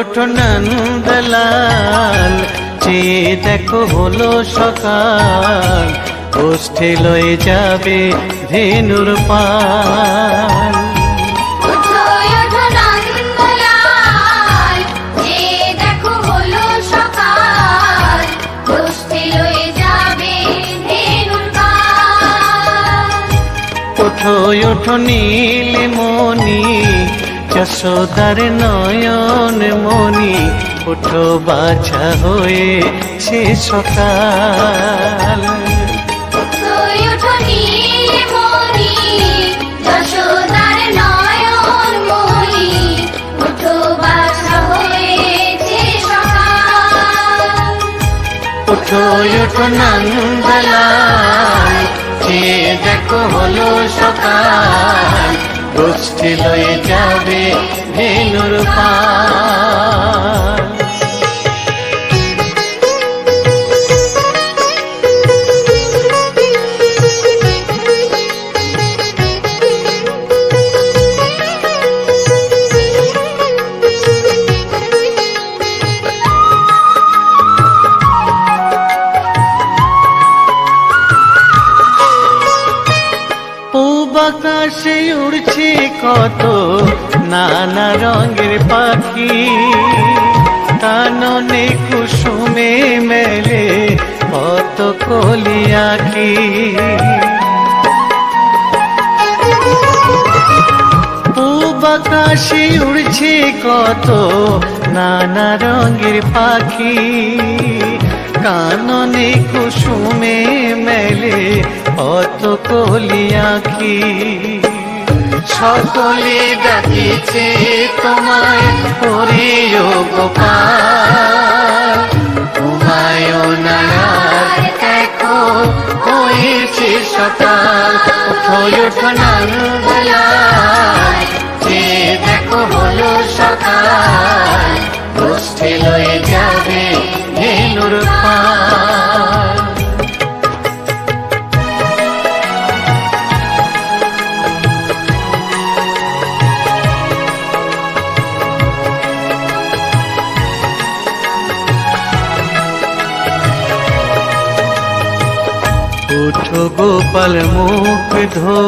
ওঠো নন্দলাল, চেয়ে দেখো হলো সকাল, গোষ্ঠী লয়ে যাবে ধেনুর পাল। ওঠো ওঠো নীলমণি, যশোদার নয়ন মণি, ওঠো বাছা হয়েছে সকাল। ওঠো ওঠো নন্দলাল, চেয়ে দেখো হলো সকাল, গোষ্ঠী লয়ে যাবে ধেনুর পাল। আকাশে উড়ছে কত নানা রঙের পাখি, কাননে কুসুমে মেলে কত কলি আঁখি। পূব আকাশে উড়ছে কত নানা রঙের পাখি, কাননে কুসুমে মেলে কত কলি আঁখি। সকলে ডাকিছে তোমায় হরিও গোপাল, ঘুমায়ও না আর দেখো হয়েছে সকাল। ওঠো ওঠো নন্দলাল, চেয়ে দেখো হলো সকাল, গোষ্ঠী লয়ে যাবে ধেনুর পাল। ওঠো গোপাল মুখ ধো,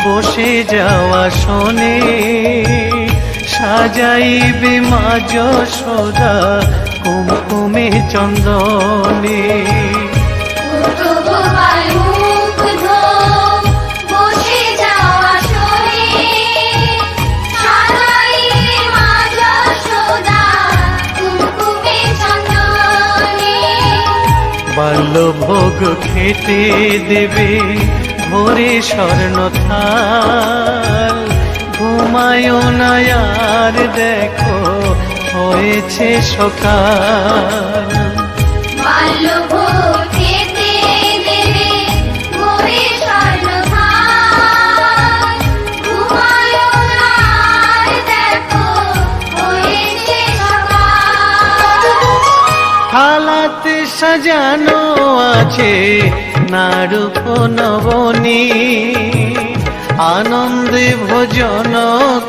বসে যাওয়া শোনে, সাজাইবে মা যশোদা কুমকুমে চন্দনে। বাল্যভোগ খেতে দেবে ভোরে স্বর্ণ থাল, ঘুমায়ও না আর দেখো হয়েছে সকাল। বাল্যভোগ খেতে দেবে ভোরে স্বর্ণ থাল, ঘুমায়ও না আর দেখো হয়েছে সকাল। থালাতে সাজানো আছে নারূপ নবনী, আনন্দে ভোজন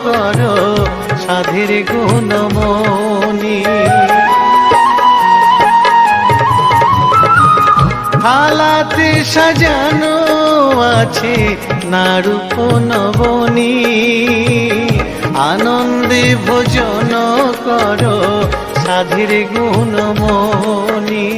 করো সাধের গুণমণি। থালাতে সাজানো আছে নারূপ নবনী, আনন্দে ভোজন করো সাধের গুণমণি।